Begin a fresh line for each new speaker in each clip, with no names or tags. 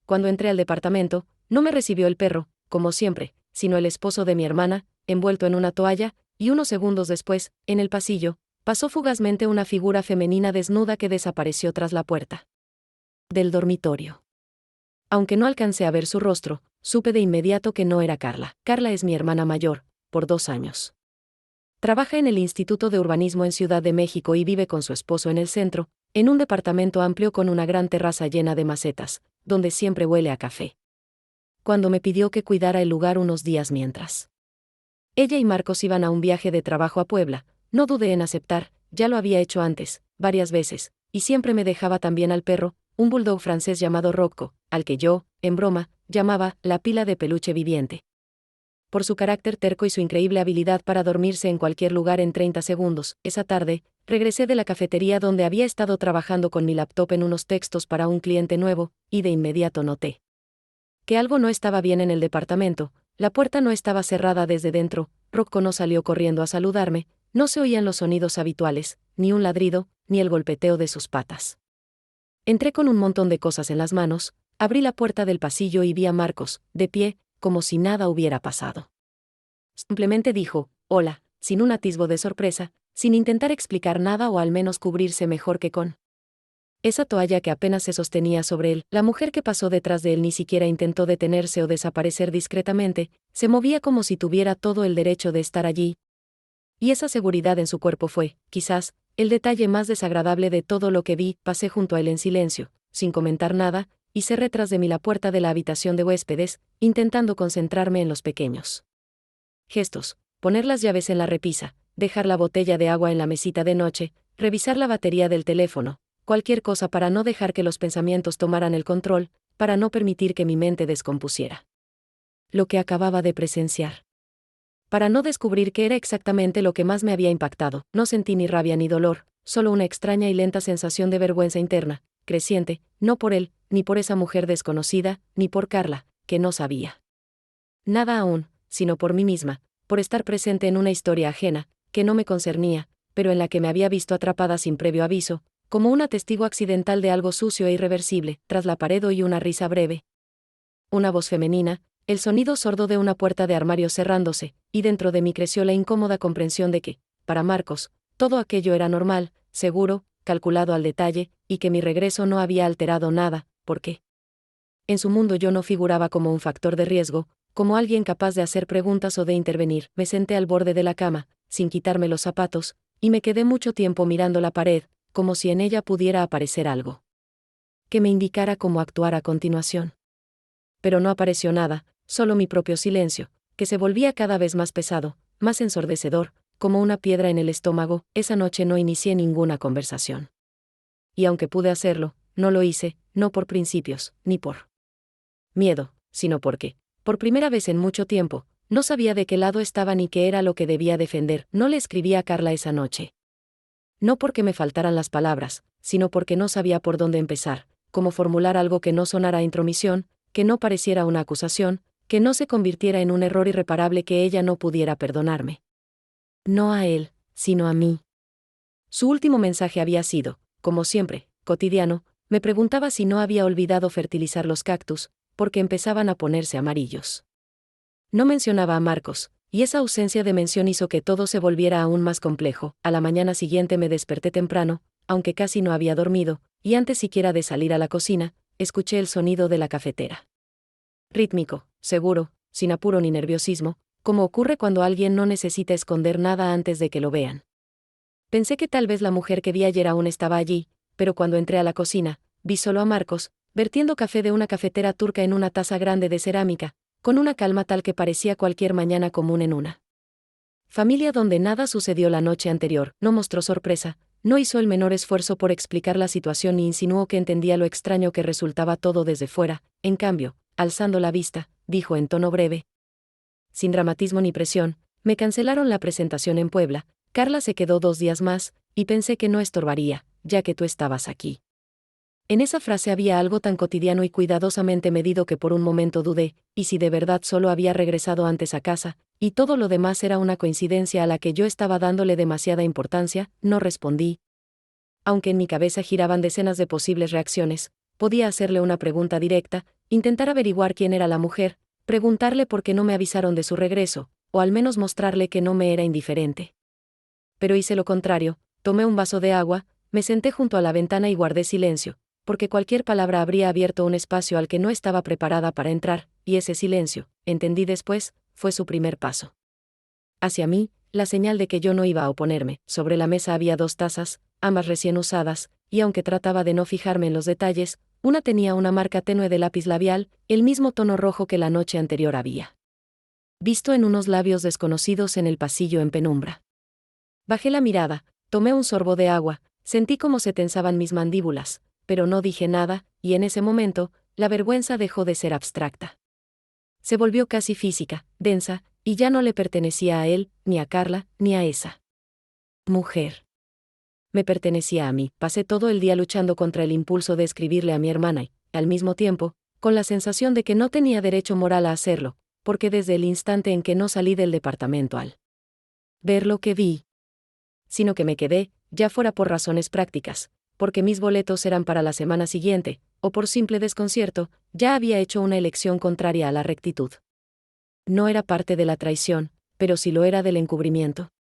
Cuando entré al departamento, no me recibió el perro, como siempre, sino el esposo de mi hermana, envuelto en una toalla, y unos segundos después, en el pasillo, pasó fugazmente una figura femenina desnuda que desapareció tras la puerta del dormitorio. Aunque no alcancé a ver su rostro, supe de inmediato que no era Carla. Carla es mi hermana mayor, por 2 años. Trabaja en el Instituto de Urbanismo en Ciudad de México y vive con su esposo en el centro, en un departamento amplio con una gran terraza llena de macetas, donde siempre huele a café. Cuando me pidió que cuidara el lugar unos días mientras ella y Marcos iban a un viaje de trabajo a Puebla, no dudé en aceptar, ya lo había hecho antes, varias veces, y siempre me dejaba también al perro, un bulldog francés llamado Rocco, al que yo, en broma, llamaba la pila de peluche viviente. Por su carácter terco y su increíble habilidad para dormirse en cualquier lugar en 30 segundos, esa tarde, regresé de la cafetería donde había estado trabajando con mi laptop en unos textos para un cliente nuevo, y de inmediato noté que algo no estaba bien en el departamento. La puerta no estaba cerrada desde dentro, Rocco no salió corriendo a saludarme, no se oían los sonidos habituales, ni un ladrido, ni el golpeteo de sus patas. Entré con un montón de cosas en las manos, abrí la puerta del pasillo y vi a Marcos, de pie, como si nada hubiera pasado. Simplemente dijo, hola, sin un atisbo de sorpresa, sin intentar explicar nada o al menos cubrirse mejor que con esa toalla que apenas se sostenía sobre él. La mujer que pasó detrás de él ni siquiera intentó detenerse o desaparecer discretamente, se movía como si tuviera todo el derecho de estar allí. Y esa seguridad en su cuerpo fue, quizás, el detalle más desagradable de todo lo que vi. Pasé junto a él en silencio, sin comentar nada, y cerré tras de mí la puerta de la habitación de huéspedes, intentando concentrarme en los pequeños gestos, poner las llaves en la repisa, dejar la botella de agua en la mesita de noche, revisar la batería del teléfono, cualquier cosa para no dejar que los pensamientos tomaran el control, para no permitir que mi mente descompusiera lo que acababa de presenciar. Para no descubrir qué era exactamente lo que más me había impactado, no sentí ni rabia ni dolor, solo una extraña y lenta sensación de vergüenza interna, creciente, no por él, ni por esa mujer desconocida, ni por Carla, que no sabía nada aún, sino por mí misma, por estar presente en una historia ajena, que no me concernía, pero en la que me había visto atrapada sin previo aviso, como una testigo accidental de algo sucio e irreversible. Tras la pared oí una risa breve, una voz femenina, el sonido sordo de una puerta de armario cerrándose, y dentro de mí creció la incómoda comprensión de que, para Marcos, todo aquello era normal, seguro, calculado al detalle, y que mi regreso no había alterado nada, porque en su mundo yo no figuraba como un factor de riesgo, como alguien capaz de hacer preguntas o de intervenir. Me senté al borde de la cama, sin quitarme los zapatos, y me quedé mucho tiempo mirando la pared, como si en ella pudiera aparecer algo que me indicara cómo actuar a continuación. Pero no apareció nada, solo mi propio silencio, que se volvía cada vez más pesado, más ensordecedor, como una piedra en el estómago. Esa noche no inicié ninguna conversación. Y aunque pude hacerlo, no lo hice, no por principios, ni por miedo, sino porque, por primera vez en mucho tiempo, no sabía de qué lado estaba ni qué era lo que debía defender. No le escribí a Carla esa noche. No porque me faltaran las palabras, sino porque no sabía por dónde empezar, cómo formular algo que no sonara a intromisión, que no pareciera una acusación, que no se convirtiera en un error irreparable que ella no pudiera perdonarme. No a él, sino a mí. Su último mensaje había sido, como siempre, cotidiano. Me preguntaba si no había olvidado fertilizar los cactus, porque empezaban a ponerse amarillos. No mencionaba a Marcos, y esa ausencia de mención hizo que todo se volviera aún más complejo. A la mañana siguiente me desperté temprano, aunque casi no había dormido, y antes siquiera de salir a la cocina, escuché el sonido de la cafetera. Rítmico, seguro, sin apuro ni nerviosismo, como ocurre cuando alguien no necesita esconder nada antes de que lo vean. Pensé que tal vez la mujer que vi ayer aún estaba allí, pero cuando entré a la cocina, vi solo a Marcos, vertiendo café de una cafetera turca en una taza grande de cerámica, con una calma tal que parecía cualquier mañana común en una familia donde nada sucedió la noche anterior. No mostró sorpresa, no hizo el menor esfuerzo por explicar la situación ni insinuó que entendía lo extraño que resultaba todo desde fuera. En cambio, alzando la vista, dijo en tono breve, sin dramatismo ni presión, me cancelaron la presentación en Puebla, Carla se quedó 2 días más, y pensé que no estorbaría, ya que tú estabas aquí. En esa frase había algo tan cotidiano y cuidadosamente medido que por un momento dudé, ¿y si de verdad solo había regresado antes a casa, y todo lo demás era una coincidencia a la que yo estaba dándole demasiada importancia? No respondí. Aunque en mi cabeza giraban decenas de posibles reacciones, podía hacerle una pregunta directa, intentar averiguar quién era la mujer, preguntarle por qué no me avisaron de su regreso, o al menos mostrarle que no me era indiferente. Pero hice lo contrario, tomé un vaso de agua, me senté junto a la ventana y guardé silencio, porque cualquier palabra habría abierto un espacio al que no estaba preparada para entrar, y ese silencio, entendí después, fue su primer paso. Hacia mí, la señal de que yo no iba a oponerme. Sobre la mesa había 2 tazas, ambas recién usadas, y aunque trataba de no fijarme en los detalles, una tenía una marca tenue de lápiz labial, el mismo tono rojo que la noche anterior había visto en unos labios desconocidos en el pasillo en penumbra. Bajé la mirada, tomé un sorbo de agua, sentí cómo se tensaban mis mandíbulas, pero no dije nada, y en ese momento, la vergüenza dejó de ser abstracta. Se volvió casi física, densa, y ya no le pertenecía a él, ni a Carla, ni a esa mujer. Me pertenecía a mí. Pasé todo el día luchando contra el impulso de escribirle a mi hermana y, al mismo tiempo, con la sensación de que no tenía derecho moral a hacerlo, porque desde el instante en que no salí del departamento al ver lo que vi, sino que me quedé, ya fuera por razones prácticas, porque mis boletos eran para la semana siguiente, o por simple desconcierto, ya había hecho una elección contraria a la rectitud. No era parte de la traición, pero sí lo era del encubrimiento.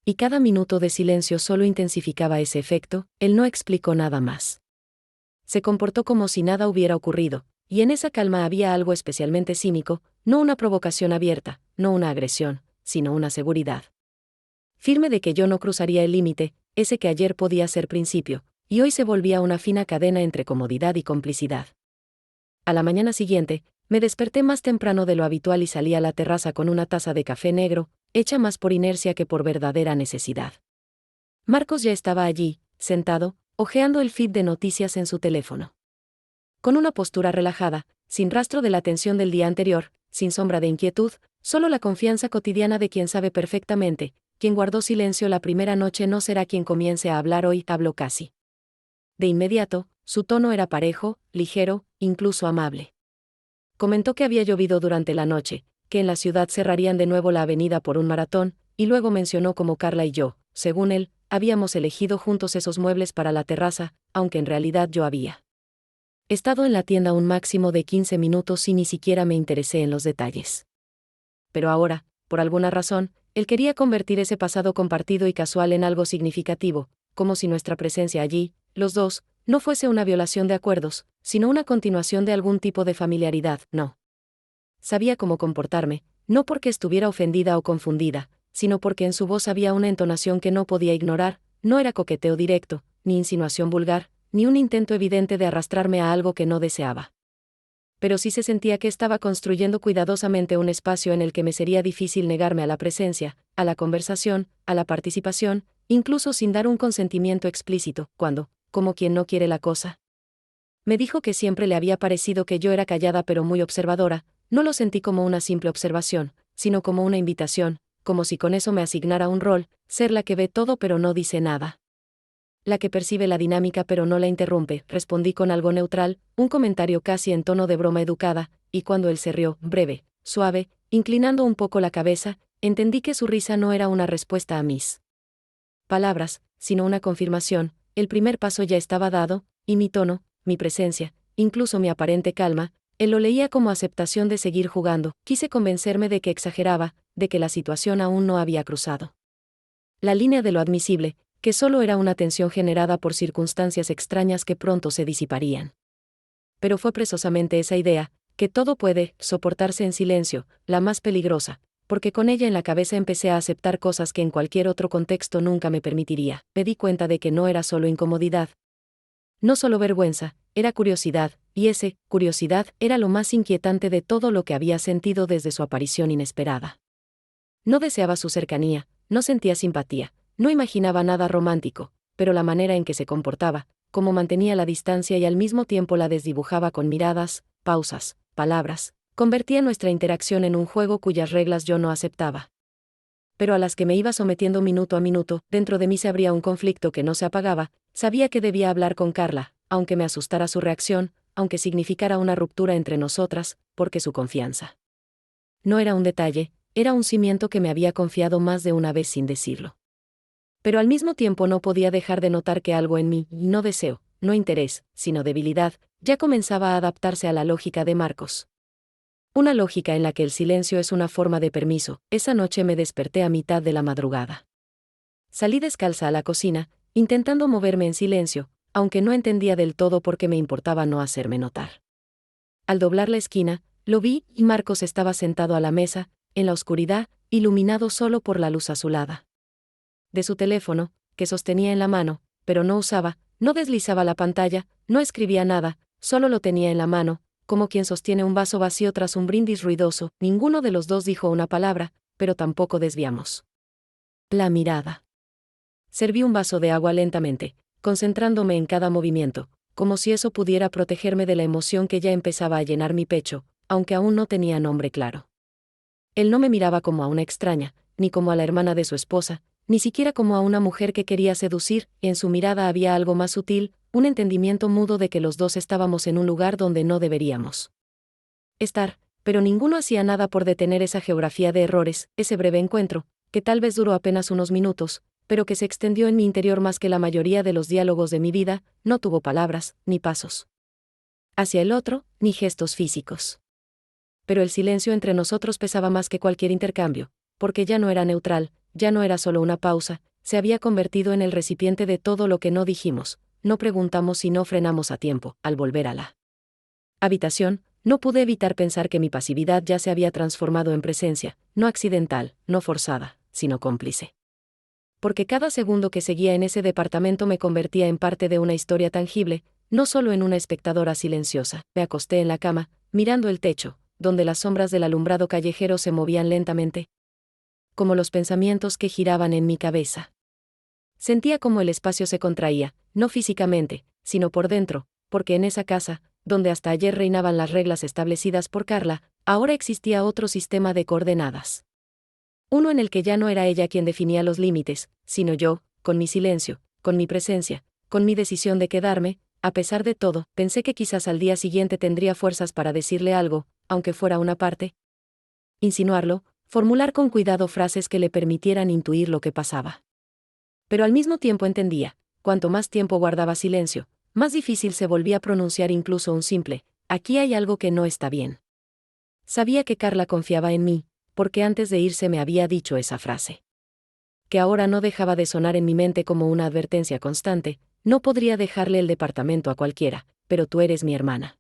Y cada minuto de silencio solo intensificaba ese efecto, él no explicó nada más. Se comportó como si nada hubiera ocurrido, y en esa calma había algo especialmente cínico, no una provocación abierta, no una agresión, sino una seguridad firme de que yo no cruzaría el límite, ese que ayer podía ser principio, y hoy se volvía una fina cadena entre comodidad y complicidad. A la mañana siguiente, me desperté más temprano de lo habitual y salí a la terraza con una taza de café negro, hecha más por inercia que por verdadera necesidad. Marcos ya estaba allí, sentado, hojeando el feed de noticias en su teléfono. Con una postura relajada, sin rastro de la tensión del día anterior, sin sombra de inquietud, solo la confianza cotidiana de quien sabe perfectamente, quien guardó silencio la primera noche no será quien comience a hablar hoy, habló casi. De inmediato, su tono era parejo, ligero, incluso amable. Comentó que había llovido durante la noche, que en la ciudad cerrarían de nuevo la avenida por un maratón, y luego mencionó cómo Carla y yo, según él, habíamos elegido juntos esos muebles para la terraza, aunque en realidad yo había estado en la tienda un máximo de 15 minutos y ni siquiera me interesé en los detalles. Pero ahora, por alguna razón, él quería convertir ese pasado compartido y casual en algo significativo, como si nuestra presencia allí, los dos, no fuese una violación de acuerdos, sino una continuación de algún tipo de familiaridad. No sabía cómo comportarme, no porque estuviera ofendida o confundida, sino porque en su voz había una entonación que no podía ignorar, no era coqueteo directo, ni insinuación vulgar, ni un intento evidente de arrastrarme a algo que no deseaba. Pero sí se sentía que estaba construyendo cuidadosamente un espacio en el que me sería difícil negarme a la presencia, a la conversación, a la participación, incluso sin dar un consentimiento explícito, cuando, como quien no quiere la cosa. Me dijo que siempre le había parecido que yo era callada pero muy observadora, no lo sentí como una simple observación, sino como una invitación, como si con eso me asignara un rol, ser la que ve todo pero no dice nada. La que percibe la dinámica pero no la interrumpe, respondí con algo neutral, un comentario casi en tono de broma educada, y cuando él se rió, breve, suave, inclinando un poco la cabeza, entendí que su risa no era una respuesta a mis palabras, sino una confirmación. El primer paso ya estaba dado, y mi tono, mi presencia, incluso mi aparente calma, él lo leía como aceptación de seguir jugando. Quise convencerme de que exageraba, de que la situación aún no había cruzado la línea de lo admisible, que solo era una tensión generada por circunstancias extrañas que pronto se disiparían. Pero fue precisamente esa idea, que todo puede soportarse en silencio, la más peligrosa, porque con ella en la cabeza empecé a aceptar cosas que en cualquier otro contexto nunca me permitiría. Me di cuenta de que no era solo incomodidad, no solo vergüenza, era curiosidad, y curiosidad era lo más inquietante de todo lo que había sentido desde su aparición inesperada. No deseaba su cercanía, no sentía simpatía, no imaginaba nada romántico, pero la manera en que se comportaba, cómo mantenía la distancia y al mismo tiempo la desdibujaba con miradas, pausas, palabras, convertía nuestra interacción en un juego cuyas reglas yo no aceptaba. Pero a las que me iba sometiendo minuto a minuto, dentro de mí se abría un conflicto que no se apagaba. Sabía que debía hablar con Carla, aunque me asustara su reacción, aunque significara una ruptura entre nosotras, porque su confianza no era un detalle, era un cimiento que me había confiado más de una vez sin decirlo. Pero al mismo tiempo no podía dejar de notar que algo en mí, no deseo, no interés, sino debilidad, ya comenzaba a adaptarse a la lógica de Marcos. Una lógica en la que el silencio es una forma de permiso. Esa noche me desperté a mitad de la madrugada. Salí descalza a la cocina, intentando moverme en silencio, aunque no entendía del todo por qué me importaba no hacerme notar. Al doblar la esquina, lo vi y Marcos estaba sentado a la mesa, en la oscuridad, iluminado solo por la luz azulada de su teléfono, que sostenía en la mano, pero no usaba, no deslizaba la pantalla, no escribía nada, solo lo tenía en la mano, como quien sostiene un vaso vacío tras un brindis ruidoso. Ninguno de los dos dijo una palabra, pero tampoco desviamos la mirada. Serví un vaso de agua lentamente, concentrándome en cada movimiento, como si eso pudiera protegerme de la emoción que ya empezaba a llenar mi pecho, aunque aún no tenía nombre claro. Él no me miraba como a una extraña, ni como a la hermana de su esposa, ni siquiera como a una mujer que quería seducir. En su mirada había algo más sutil, un entendimiento mudo de que los dos estábamos en un lugar donde no deberíamos estar, pero ninguno hacía nada por detener esa geografía de errores. Ese breve encuentro, que tal vez duró apenas unos minutos, pero que se extendió en mi interior más que la mayoría de los diálogos de mi vida, no tuvo palabras, ni pasos hacia el otro, ni gestos físicos. Pero el silencio entre nosotros pesaba más que cualquier intercambio, porque ya no era neutral, ya no era solo una pausa, se había convertido en el recipiente de todo lo que no dijimos, no preguntamos y no frenamos a tiempo. Al volver a la habitación, no pude evitar pensar que mi pasividad ya se había transformado en presencia, no accidental, no forzada, sino cómplice. Porque cada segundo que seguía en ese departamento me convertía en parte de una historia tangible, no solo en una espectadora silenciosa. Me acosté en la cama, mirando el techo, donde las sombras del alumbrado callejero se movían lentamente, como los pensamientos que giraban en mi cabeza. Sentía como el espacio se contraía, no físicamente, sino por dentro, porque en esa casa, donde hasta ayer reinaban las reglas establecidas por Carla, ahora existía otro sistema de coordenadas. Uno en el que ya no era ella quien definía los límites, sino yo, con mi silencio, con mi presencia, con mi decisión de quedarme. A pesar de todo, pensé que quizás al día siguiente tendría fuerzas para decirle algo, aunque fuera una parte. Insinuarlo, formular con cuidado frases que le permitieran intuir lo que pasaba. Pero al mismo tiempo entendía, cuanto más tiempo guardaba silencio, más difícil se volvía pronunciar incluso un simple, aquí hay algo que no está bien. Sabía que Carla confiaba en mí, porque antes de irse me había dicho esa frase. Que ahora no dejaba de sonar en mi mente como una advertencia constante: no podría dejarle el departamento a cualquiera, pero tú eres mi hermana.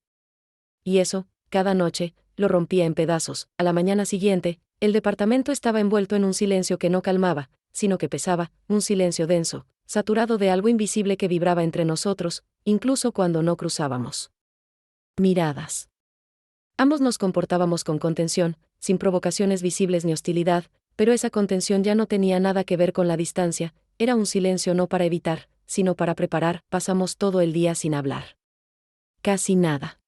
Y eso, cada noche, lo rompía en pedazos. A la mañana siguiente, el departamento estaba envuelto en un silencio que no calmaba, sino que pesaba, un silencio denso, saturado de algo invisible que vibraba entre nosotros, incluso cuando no cruzábamos miradas. Ambos nos comportábamos con contención, sin provocaciones visibles ni hostilidad, pero esa contención ya no tenía nada que ver con la distancia, era un silencio no para evitar, sino para preparar. Pasamos todo el día sin hablar. Casi nada.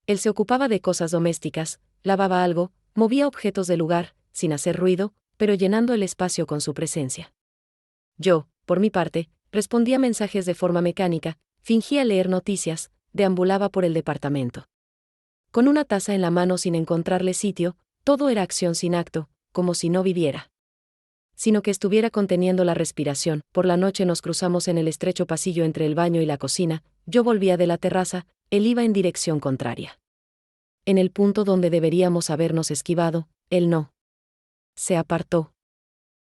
Él se ocupaba de cosas domésticas, lavaba algo, movía objetos del lugar, sin hacer ruido, pero llenando el espacio con su presencia. Yo, por mi parte, respondía mensajes de forma mecánica, fingía leer noticias, deambulaba por el departamento con una taza en la mano sin encontrarle sitio. Todo era acción sin acto, como si no viviera, sino que estuviera conteniendo la respiración. Por la noche nos cruzamos en el estrecho pasillo entre el baño y la cocina. Yo volvía de la terraza, él iba en dirección contraria. En el punto donde deberíamos habernos esquivado, él no. Se apartó.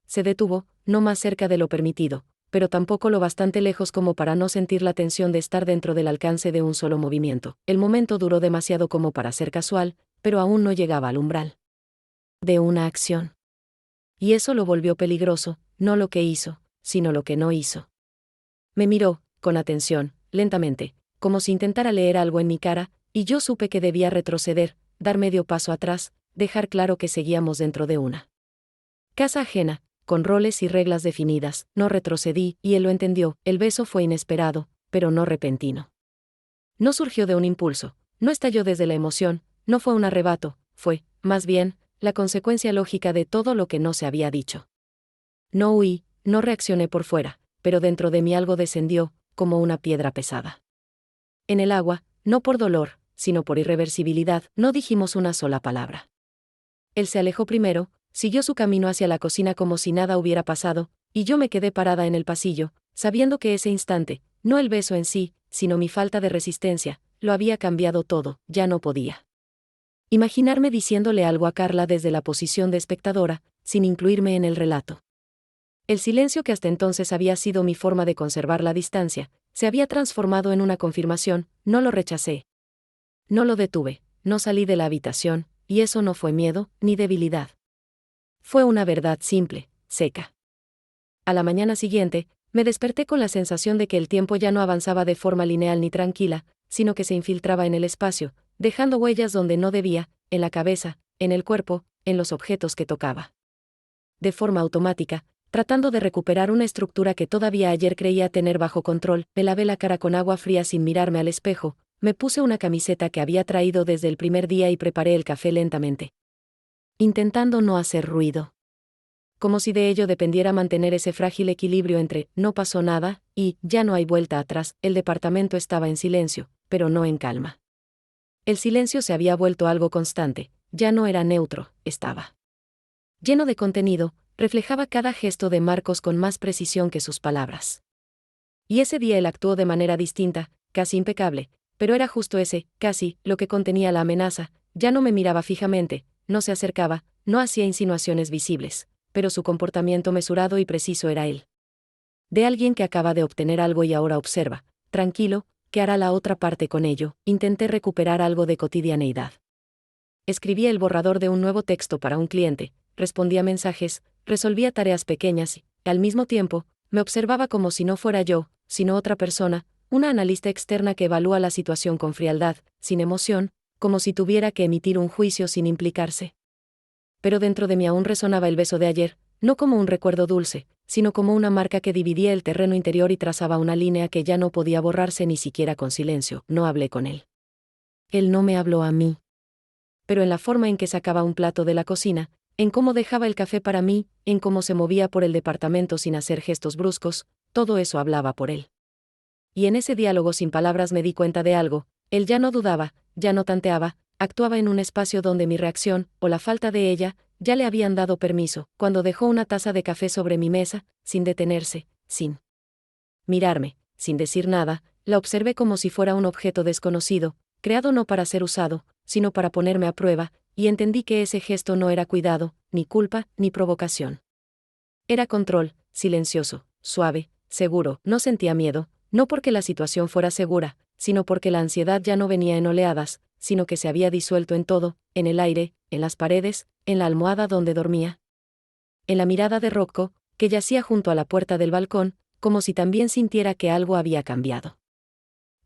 Se detuvo, no más cerca de lo permitido, pero tampoco lo bastante lejos como para no sentir la tensión de estar dentro del alcance de un solo movimiento. El momento duró demasiado como para ser casual, pero aún no llegaba al umbral de una acción. Y eso lo volvió peligroso, no lo que hizo, sino lo que no hizo. Me miró, con atención, lentamente, como si intentara leer algo en mi cara, y yo supe que debía retroceder, dar medio paso atrás, dejar claro que seguíamos dentro de una casa ajena, con roles y reglas definidas. No retrocedí, y él lo entendió. El beso fue inesperado, pero no repentino. No surgió de un impulso, no estalló desde la emoción, no fue un arrebato, fue, más bien, la consecuencia lógica de todo lo que no se había dicho. No huí, no reaccioné por fuera, pero dentro de mí algo descendió, como una piedra pesada. En el agua, no por dolor, sino por irreversibilidad, no dijimos una sola palabra. Él se alejó primero, siguió su camino hacia la cocina como si nada hubiera pasado, y yo me quedé parada en el pasillo, sabiendo que ese instante, no el beso en sí, sino mi falta de resistencia, lo había cambiado todo, ya no podía imaginarme diciéndole algo a Carla desde la posición de espectadora, sin incluirme en el relato. El silencio que hasta entonces había sido mi forma de conservar la distancia, se había transformado en una confirmación, no lo rechacé. No lo detuve, no salí de la habitación, y eso no fue miedo, ni debilidad. Fue una verdad simple, seca. A la mañana siguiente, me desperté con la sensación de que el tiempo ya no avanzaba de forma lineal ni tranquila, sino que se infiltraba en el espacio, dejando huellas donde no debía, en la cabeza, en el cuerpo, en los objetos que tocaba. De forma automática, tratando de recuperar una estructura que todavía ayer creía tener bajo control, me lavé la cara con agua fría sin mirarme al espejo, me puse una camiseta que había traído desde el primer día y preparé el café lentamente, intentando no hacer ruido. Como si de ello dependiera mantener ese frágil equilibrio entre no pasó nada y ya no hay vuelta atrás. El departamento estaba en silencio, pero no en calma. El silencio se había vuelto algo constante, ya no era neutro, estaba lleno de contenido, reflejaba cada gesto de Marcos con más precisión que sus palabras. Y ese día él actuó de manera distinta, casi impecable, pero era justo ese, casi, lo que contenía la amenaza. Ya no me miraba fijamente, no se acercaba, no hacía insinuaciones visibles, pero su comportamiento mesurado y preciso era él. De alguien que acaba de obtener algo y ahora observa, tranquilo, ¿qué hará la otra parte con ello? Intenté recuperar algo de cotidianeidad. Escribía el borrador de un nuevo texto para un cliente, respondía mensajes, resolvía tareas pequeñas y, al mismo tiempo, me observaba como si no fuera yo, sino otra persona, una analista externa que evalúa la situación con frialdad, sin emoción, como si tuviera que emitir un juicio sin implicarse. Pero dentro de mí aún resonaba el beso de ayer, no como un recuerdo dulce, sino como una marca que dividía el terreno interior y trazaba una línea que ya no podía borrarse ni siquiera con silencio. No hablé con él. Él no me habló a mí. Pero en la forma en que sacaba un plato de la cocina, en cómo dejaba el café para mí, en cómo se movía por el departamento sin hacer gestos bruscos, todo eso hablaba por él. Y en ese diálogo sin palabras me di cuenta de algo, él ya no dudaba, ya no tanteaba, actuaba en un espacio donde mi reacción, o la falta de ella, ya le habían dado permiso. Cuando dejó una taza de café sobre mi mesa, sin detenerse, sin mirarme, sin decir nada, la observé como si fuera un objeto desconocido, creado no para ser usado, sino para ponerme a prueba, y entendí que ese gesto no era cuidado, ni culpa, ni provocación. Era control, silencioso, suave, seguro. No sentía miedo, no porque la situación fuera segura, sino porque la ansiedad ya no venía en oleadas, sino que se había disuelto en todo, en el aire, en las paredes, en la almohada donde dormía. En la mirada de Rocco, que yacía junto a la puerta del balcón, como si también sintiera que algo había cambiado.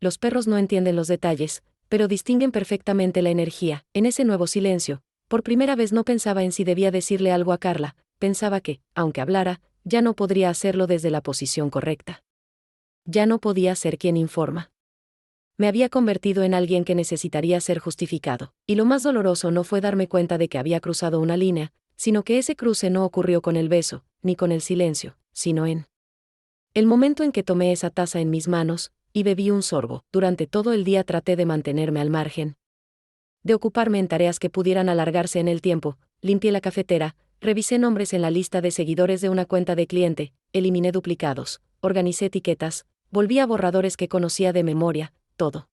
Los perros no entienden los detalles, pero distinguen perfectamente la energía. En ese nuevo silencio, por primera vez no pensaba en si debía decirle algo a Carla, pensaba que, aunque hablara, ya no podría hacerlo desde la posición correcta. Ya no podía ser quien informa. Me había convertido en alguien que necesitaría ser justificado, y lo más doloroso no fue darme cuenta de que había cruzado una línea, sino que ese cruce no ocurrió con el beso, ni con el silencio, sino en el momento en que tomé esa taza en mis manos, y bebí un sorbo. Durante todo el día traté de mantenerme al margen, de ocuparme en tareas que pudieran alargarse en el tiempo. Limpié la cafetera, revisé nombres en la lista de seguidores de una cuenta de cliente, eliminé duplicados, organicé etiquetas, volví a borradores que conocía de memoria, todo.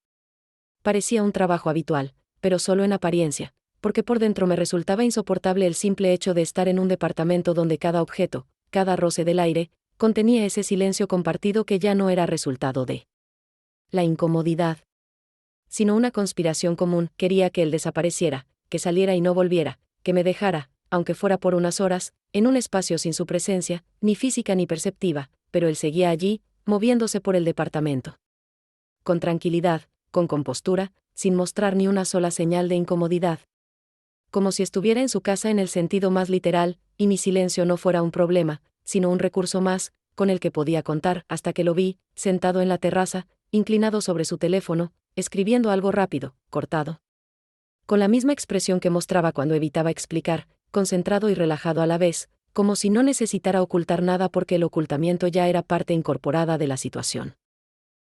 Parecía un trabajo habitual, pero solo en apariencia, porque por dentro me resultaba insoportable el simple hecho de estar en un departamento donde cada objeto, cada roce del aire, contenía ese silencio compartido que ya no era resultado de la incomodidad, sino una conspiración común. Quería que él desapareciera, que saliera y no volviera, que me dejara, aunque fuera por unas horas, en un espacio sin su presencia, ni física ni perceptiva, pero él seguía allí, moviéndose por el departamento. Con tranquilidad, con compostura, sin mostrar ni una sola señal de incomodidad. Como si estuviera en su casa en el sentido más literal, y mi silencio no fuera un problema, sino un recurso más, con el que podía contar, hasta que lo vi, sentado en la terraza, inclinado sobre su teléfono, escribiendo algo rápido, cortado. Con la misma expresión que mostraba cuando evitaba explicar, concentrado y relajado a la vez, como si no necesitara ocultar nada porque el ocultamiento ya era parte incorporada de la situación.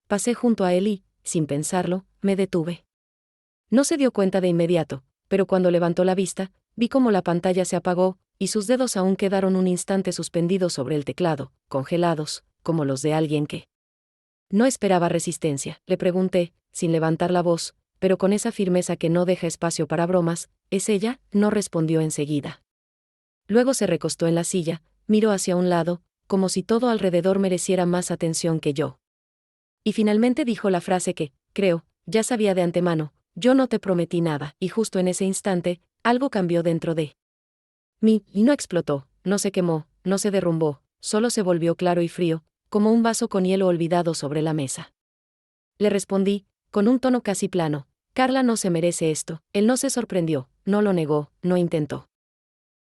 Pasé junto a él y, sin pensarlo, me detuve. No se dio cuenta de inmediato, pero cuando levantó la vista, vi cómo la pantalla se apagó, y sus dedos aún quedaron un instante suspendidos sobre el teclado, congelados, como los de alguien que no esperaba resistencia. Le pregunté, sin levantar la voz, pero con esa firmeza que no deja espacio para bromas. ¿Es ella? No respondió enseguida. Luego se recostó en la silla, miró hacia un lado, como si todo alrededor mereciera más atención que yo. Y finalmente dijo la frase que, creo, ya sabía de antemano: yo no te prometí nada. Y justo en ese instante, algo cambió dentro de mí, y no explotó, no se quemó, no se derrumbó, solo se volvió claro y frío, como un vaso con hielo olvidado sobre la mesa. Le respondí, con un tono casi plano: Carla no se merece esto. Él no se sorprendió, no lo negó, no intentó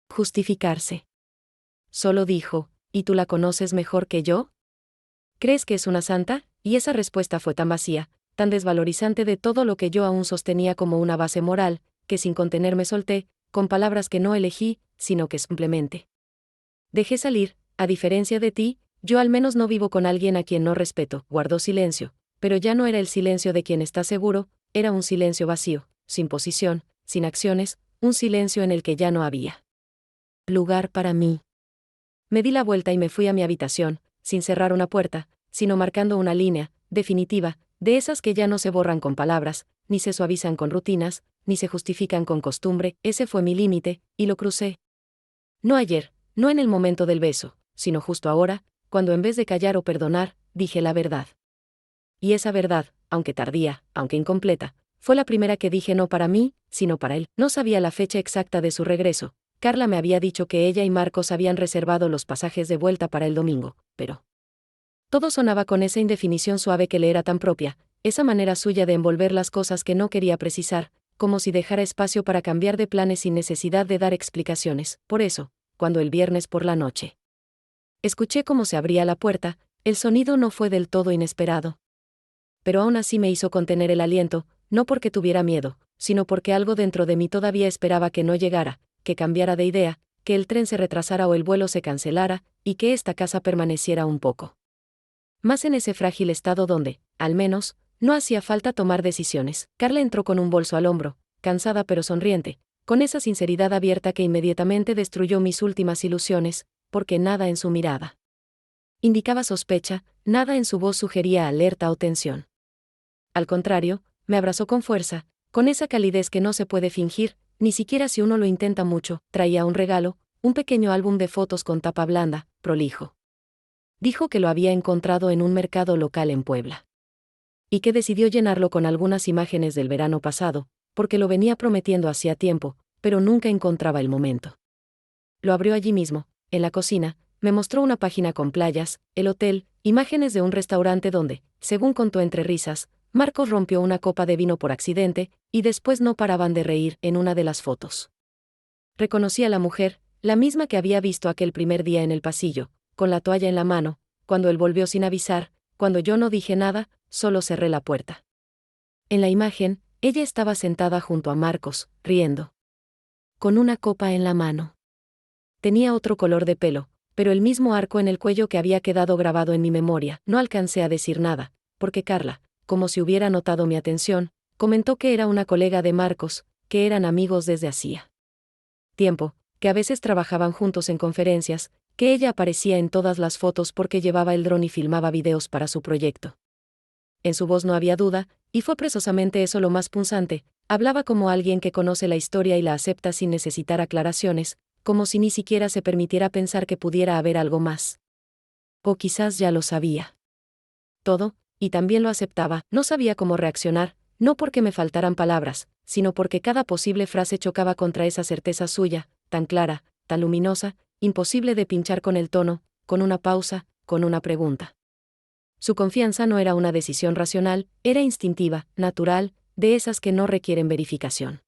justificarse. Solo dijo: ¿y tú la conoces mejor que yo? ¿Crees que es una santa? Y esa respuesta fue tan vacía, tan desvalorizante de todo lo que yo aún sostenía como una base moral, que sin contenerme solté, con palabras que no elegí, sino que simplemente dejé salir: a diferencia de ti, yo al menos no vivo con alguien a quien no respeto. Guardó silencio, pero ya no era el silencio de quien está seguro, era un silencio vacío, sin posición, sin acciones, un silencio en el que ya no había lugar para mí. Me di la vuelta y me fui a mi habitación, sin cerrar una puerta, sino marcando una línea, definitiva, de esas que ya no se borran con palabras, ni se suavizan con rutinas, ni se justifican con costumbre. Ese fue mi límite, y lo crucé. No ayer, no en el momento del beso, sino justo ahora, cuando en vez de callar o perdonar, dije la verdad. Y esa verdad, aunque tardía, aunque incompleta, fue la primera que dije no para mí, sino para él. No sabía la fecha exacta de su regreso. Carla me había dicho que ella y Marcos habían reservado los pasajes de vuelta para el domingo, pero todo sonaba con esa indefinición suave que le era tan propia, esa manera suya de envolver las cosas que no quería precisar, como si dejara espacio para cambiar de planes sin necesidad de dar explicaciones. Por eso, cuando el viernes por la noche escuché cómo se abría la puerta, el sonido no fue del todo inesperado. Pero aún así me hizo contener el aliento, no porque tuviera miedo, sino porque algo dentro de mí todavía esperaba que no llegara, que cambiara de idea, que el tren se retrasara o el vuelo se cancelara, y que esta casa permaneciera un poco más en ese frágil estado donde, al menos, no hacía falta tomar decisiones. Carla entró con un bolso al hombro, cansada pero sonriente, con esa sinceridad abierta que inmediatamente destruyó mis últimas ilusiones, porque nada en su mirada indicaba sospecha, nada en su voz sugería alerta o tensión. Al contrario, me abrazó con fuerza, con esa calidez que no se puede fingir, ni siquiera si uno lo intenta mucho. Traía un regalo, un pequeño álbum de fotos con tapa blanda, prolijo. Dijo que lo había encontrado en un mercado local en Puebla. Y que decidió llenarlo con algunas imágenes del verano pasado, porque lo venía prometiendo hacía tiempo, pero nunca encontraba el momento. Lo abrió allí mismo, en la cocina, me mostró una página con playas, el hotel, imágenes de un restaurante donde, según contó entre risas, Marcos rompió una copa de vino por accidente, y después no paraban de reír en una de las fotos. Reconocí a la mujer, la misma que había visto aquel primer día en el pasillo, con la toalla en la mano, cuando él volvió sin avisar, cuando yo no dije nada, solo cerré la puerta. En la imagen, ella estaba sentada junto a Marcos, riendo, con una copa en la mano. Tenía otro color de pelo, pero el mismo arco en el cuello que había quedado grabado en mi memoria. No alcancé a decir nada, porque Carla, como si hubiera notado mi atención, comentó que era una colega de Marcos, que eran amigos desde hacía tiempo, que a veces trabajaban juntos en conferencias, que ella aparecía en todas las fotos porque llevaba el dron y filmaba videos para su proyecto. En su voz no había duda, y fue precisamente eso lo más punzante: hablaba como alguien que conoce la historia y la acepta sin necesitar aclaraciones, como si ni siquiera se permitiera pensar que pudiera haber algo más. O quizás ya lo sabía todo, y también lo aceptaba. No sabía cómo reaccionar, no porque me faltaran palabras, sino porque cada posible frase chocaba contra esa certeza suya, tan clara, tan luminosa, imposible de pinchar con el tono, con una pausa, con una pregunta. Su confianza no era una decisión racional, era instintiva, natural, de esas que no requieren verificación.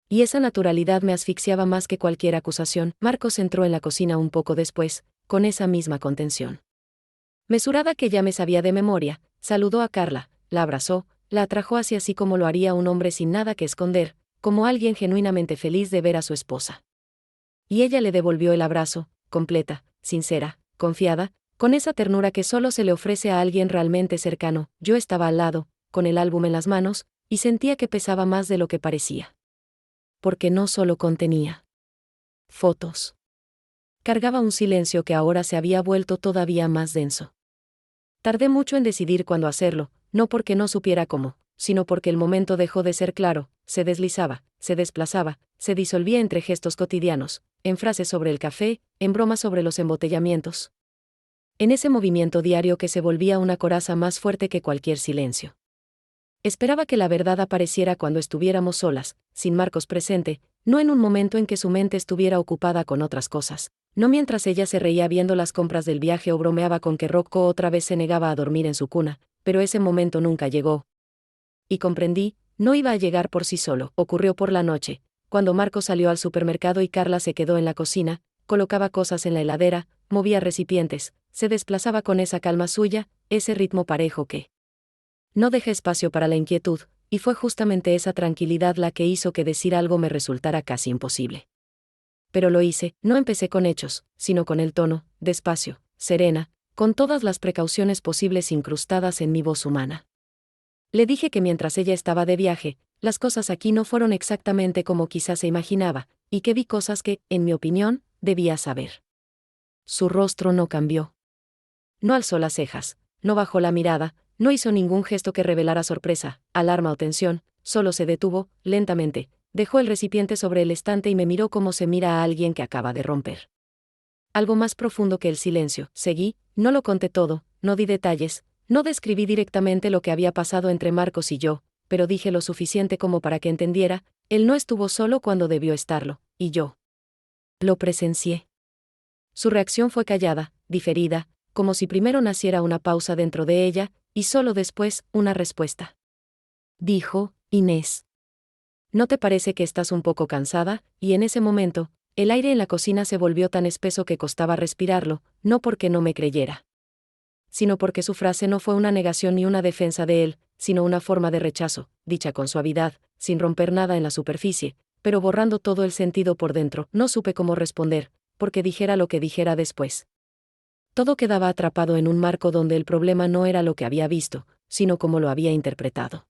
Y esa naturalidad me asfixiaba más que cualquier acusación. Marcos entró en la cocina un poco después, con esa misma contención mesurada que ya me sabía de memoria, saludó a Carla, la abrazó, la atrajo hacia sí como lo haría un hombre sin nada que esconder, como alguien genuinamente feliz de ver a su esposa. Y ella le devolvió el abrazo, completa, sincera, confiada, con esa ternura que solo se le ofrece a alguien realmente cercano. Yo estaba al lado, con el álbum en las manos, y sentía que pesaba más de lo que parecía. Porque no solo contenía fotos. Cargaba un silencio que ahora se había vuelto todavía más denso. Tardé mucho en decidir cuándo hacerlo, no porque no supiera cómo, sino porque el momento dejó de ser claro, se deslizaba, se desplazaba, se disolvía entre gestos cotidianos, en frases sobre el café, en bromas sobre los embotellamientos. En ese movimiento diario que se volvía una coraza más fuerte que cualquier silencio. Esperaba que la verdad apareciera cuando estuviéramos solas, sin Marcos presente, no en un momento en que su mente estuviera ocupada con otras cosas, no mientras ella se reía viendo las compras del viaje o bromeaba con que Rocco otra vez se negaba a dormir en su cuna, pero ese momento nunca llegó. Y comprendí, no iba a llegar por sí solo, ocurrió por la noche, cuando Marcos salió al supermercado y Carla se quedó en la cocina, colocaba cosas en la heladera, movía recipientes, se desplazaba con esa calma suya, ese ritmo parejo que no deja espacio para la inquietud, y fue justamente esa tranquilidad la que hizo que decir algo me resultara casi imposible. Pero lo hice, no empecé con hechos, sino con el tono, despacio, serena, con todas las precauciones posibles incrustadas en mi voz humana. Le dije que mientras ella estaba de viaje, las cosas aquí no fueron exactamente como quizás se imaginaba, y que vi cosas que, en mi opinión, debía saber. Su rostro no cambió. No alzó las cejas, no bajó la mirada, no hizo ningún gesto que revelara sorpresa, alarma o tensión, solo se detuvo, lentamente, dejó el recipiente sobre el estante y me miró como se mira a alguien que acaba de romper. Algo más profundo que el silencio, seguí, no lo conté todo, no di detalles, no describí directamente lo que había pasado entre Marcos y yo, pero dije lo suficiente como para que entendiera, él no estuvo solo cuando debió estarlo, y yo lo presencié. Su reacción fue callada, diferida, como si primero naciera una pausa dentro de ella, y solo después, una respuesta. Dijo, Inés. ¿No te parece que estás un poco cansada? Y en ese momento, el aire en la cocina se volvió tan espeso que costaba respirarlo, no porque no me creyera, sino porque su frase no fue una negación ni una defensa de él, sino una forma de rechazo, dicha con suavidad, sin romper nada en la superficie, pero borrando todo el sentido por dentro. No supe cómo responder, porque dijera lo que dijera después. Todo quedaba atrapado en un marco donde el problema no era lo que había visto, sino cómo lo había interpretado.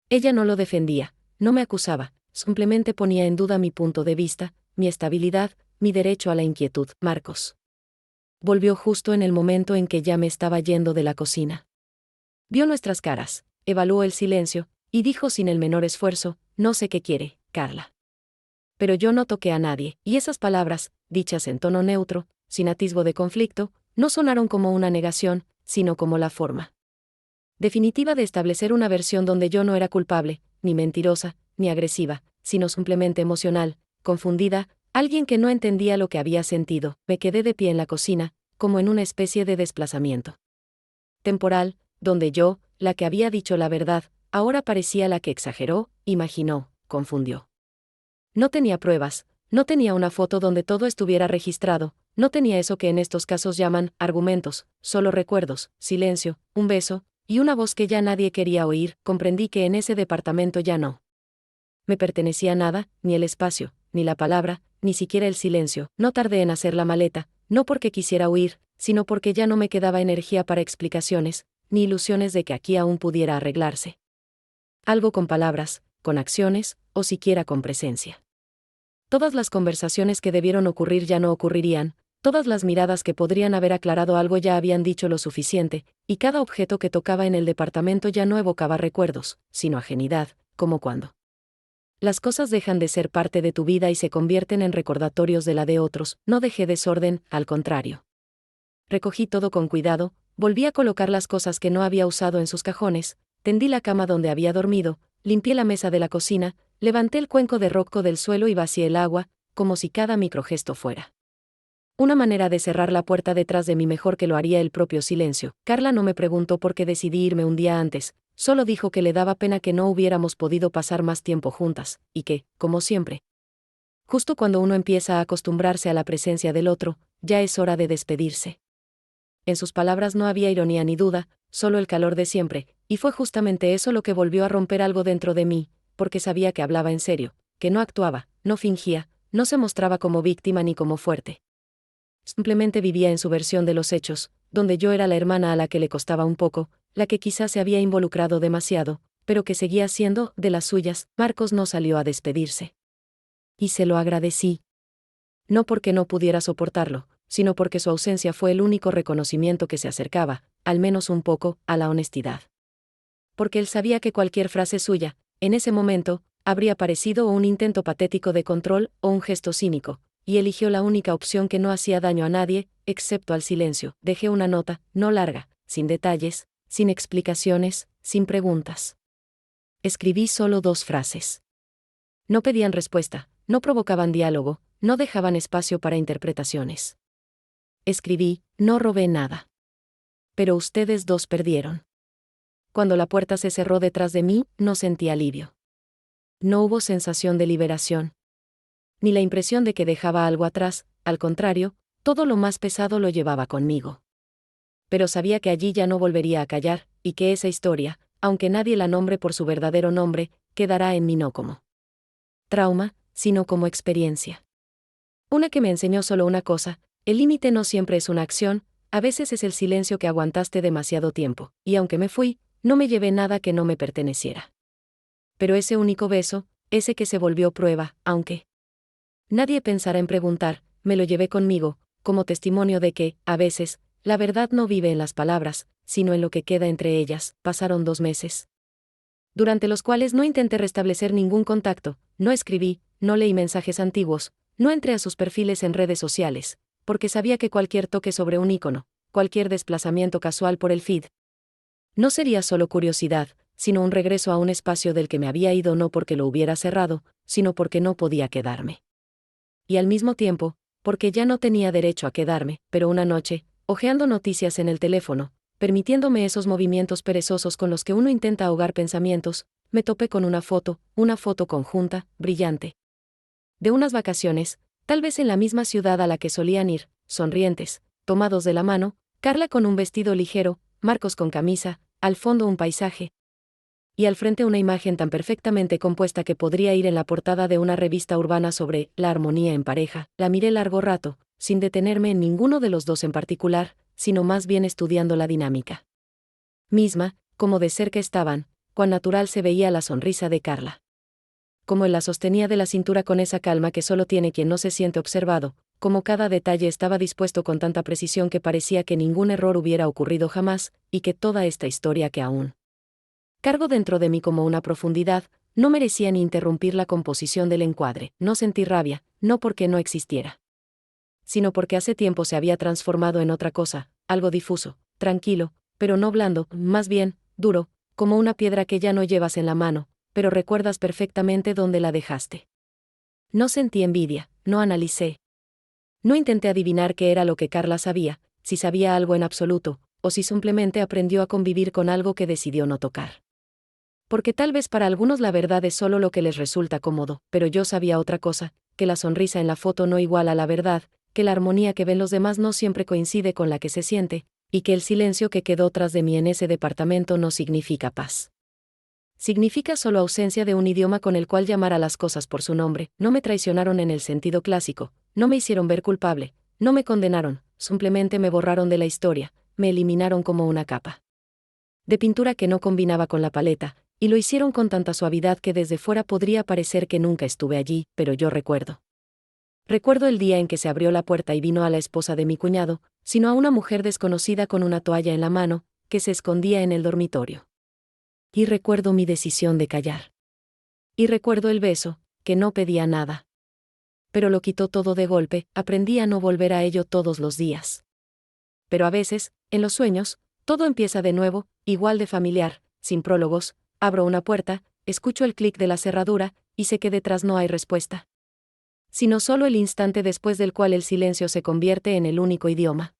Ella no lo defendía, no me acusaba, simplemente ponía en duda mi punto de vista, mi estabilidad, mi derecho a la inquietud. Marcos volvió justo en el momento en que ya me estaba yendo de la cocina. Vio nuestras caras, evaluó el silencio, y dijo sin el menor esfuerzo, no sé qué quiere, Carla. Pero yo no toqué a nadie, y esas palabras, dichas en tono neutro, sin atisbo de conflicto, no sonaron como una negación, sino como la forma definitiva de establecer una versión donde yo no era culpable, ni mentirosa, ni agresiva, sino simplemente emocional, confundida, alguien que no entendía lo que había sentido. Me quedé de pie en la cocina, como en una especie de desplazamiento temporal, donde yo, la que había dicho la verdad, ahora parecía la que exageró, imaginó, confundió. No tenía pruebas, no tenía una foto donde todo estuviera registrado, no tenía eso que en estos casos llaman argumentos, solo recuerdos, silencio, un beso, y una voz que ya nadie quería oír. Comprendí que en ese departamento ya no me pertenecía nada, ni el espacio, ni la palabra, ni siquiera el silencio. No tardé en hacer la maleta, no porque quisiera huir, sino porque ya no me quedaba energía para explicaciones, ni ilusiones de que aquí aún pudiera arreglarse algo con palabras, con acciones, o siquiera con presencia. Todas las conversaciones que debieron ocurrir ya no ocurrirían, todas las miradas que podrían haber aclarado algo ya habían dicho lo suficiente, y cada objeto que tocaba en el departamento ya no evocaba recuerdos, sino ajenidad, como cuando las cosas dejan de ser parte de tu vida y se convierten en recordatorios de la de otros. No dejé desorden, al contrario. Recogí todo con cuidado, volví a colocar las cosas que no había usado en sus cajones, tendí la cama donde había dormido, limpié la mesa de la cocina, levanté el cuenco de Rocco del suelo y vacié el agua, como si cada microgesto fuera una manera de cerrar la puerta detrás de mí mejor que lo haría el propio silencio. Carla no me preguntó por qué decidí irme un día antes, solo dijo que le daba pena que no hubiéramos podido pasar más tiempo juntas, y que, como siempre, justo cuando uno empieza a acostumbrarse a la presencia del otro, ya es hora de despedirse. En sus palabras no había ironía ni duda, solo el calor de siempre, y fue justamente eso lo que volvió a romper algo dentro de mí, porque sabía que hablaba en serio, que no actuaba, no fingía, no se mostraba como víctima ni como fuerte. Simplemente vivía en su versión de los hechos, donde yo era la hermana a la que le costaba un poco, la que quizás se había involucrado demasiado, pero que seguía siendo de las suyas. Marcos no salió a despedirse. Y se lo agradecí. No porque no pudiera soportarlo, sino porque su ausencia fue el único reconocimiento que se acercaba, al menos un poco, a la honestidad. porque él sabía que cualquier frase suya, en ese momento, habría parecido un intento patético de control o un gesto cínico, y eligió la única opción que no hacía daño a nadie, excepto al silencio. Dejé una nota, no larga, sin detalles, sin explicaciones, sin preguntas. Escribí solo 2 frases. No pedían respuesta, no provocaban diálogo, no dejaban espacio para interpretaciones. Escribí: no robé nada. Pero ustedes 2 perdieron. Cuando la puerta se cerró detrás de mí, no sentí alivio. No hubo sensación de liberación. Ni la impresión de que dejaba algo atrás, al contrario, todo lo más pesado lo llevaba conmigo. Pero sabía que allí ya no volvería a callar, y que esa historia, aunque nadie la nombre por su verdadero nombre, quedará en mí no como trauma, sino como experiencia. Una que me enseñó solo una cosa: el límite no siempre es una acción, a veces es el silencio que aguantaste demasiado tiempo, y aunque me fui, no me llevé nada que no me perteneciera. Pero ese único beso, ese que se volvió prueba, aunque nadie pensara en preguntar, me lo llevé conmigo, como testimonio de que, a veces, la verdad no vive en las palabras, sino en lo que queda entre ellas. Pasaron 2 meses, durante los cuales no intenté restablecer ningún contacto, no escribí, no leí mensajes antiguos, no entré a sus perfiles en redes sociales, porque sabía que cualquier toque sobre un icono, cualquier desplazamiento casual por el feed, no sería solo curiosidad, sino un regreso a un espacio del que me había ido no porque lo hubiera cerrado, sino porque no podía quedarme. Y al mismo tiempo, porque ya no tenía derecho a quedarme, pero una noche, hojeando noticias en el teléfono, permitiéndome esos movimientos perezosos con los que uno intenta ahogar pensamientos, me topé con una foto conjunta, brillante. De unas vacaciones, tal vez en la misma ciudad a la que solían ir, sonrientes, tomados de la mano, Carla con un vestido ligero, Marcos con camisa, al fondo un paisaje, y al frente una imagen tan perfectamente compuesta que podría ir en la portada de una revista urbana sobre la armonía en pareja. La miré largo rato, sin detenerme en ninguno de los 2 en particular, sino más bien estudiando la dinámica misma, como de cerca estaban, cuán natural se veía la sonrisa de Carla. Como él la sostenía de la cintura con esa calma que solo tiene quien no se siente observado, como cada detalle estaba dispuesto con tanta precisión que parecía que ningún error hubiera ocurrido jamás, y que toda esta historia que aún cargo dentro de mí como una profundidad, no merecía ni interrumpir la composición del encuadre. No sentí rabia, no porque no existiera, sino porque hace tiempo se había transformado en otra cosa, algo difuso, tranquilo, pero no blando, más bien, duro, como una piedra que ya no llevas en la mano, pero recuerdas perfectamente dónde la dejaste. No sentí envidia, no analicé. No intenté adivinar qué era lo que Carla sabía, si sabía algo en absoluto, o si simplemente aprendió a convivir con algo que decidió no tocar. Porque tal vez para algunos la verdad es solo lo que les resulta cómodo, pero yo sabía otra cosa, que la sonrisa en la foto no iguala la verdad, que la armonía que ven los demás no siempre coincide con la que se siente, y que el silencio que quedó tras de mí en ese departamento no significa paz. Significa solo ausencia de un idioma con el cual llamar a las cosas por su nombre. No me traicionaron en el sentido clásico, no me hicieron ver culpable, no me condenaron, simplemente me borraron de la historia, me eliminaron como una capa de pintura que no combinaba con la paleta, y lo hicieron con tanta suavidad que desde fuera podría parecer que nunca estuve allí, pero yo recuerdo. Recuerdo el día en que se abrió la puerta y vino a la esposa de mi cuñado, sino a una mujer desconocida con una toalla en la mano, que se escondía en el dormitorio. Y recuerdo mi decisión de callar. Y recuerdo el beso, que no pedía nada. Pero lo quitó todo de golpe, aprendí a no volver a ello todos los días. Pero a veces, en los sueños, todo empieza de nuevo, igual de familiar, sin prólogos. Abro una puerta, escucho el clic de la cerradura, y sé que detrás no hay respuesta, sino solo el instante después del cual el silencio se convierte en el único idioma.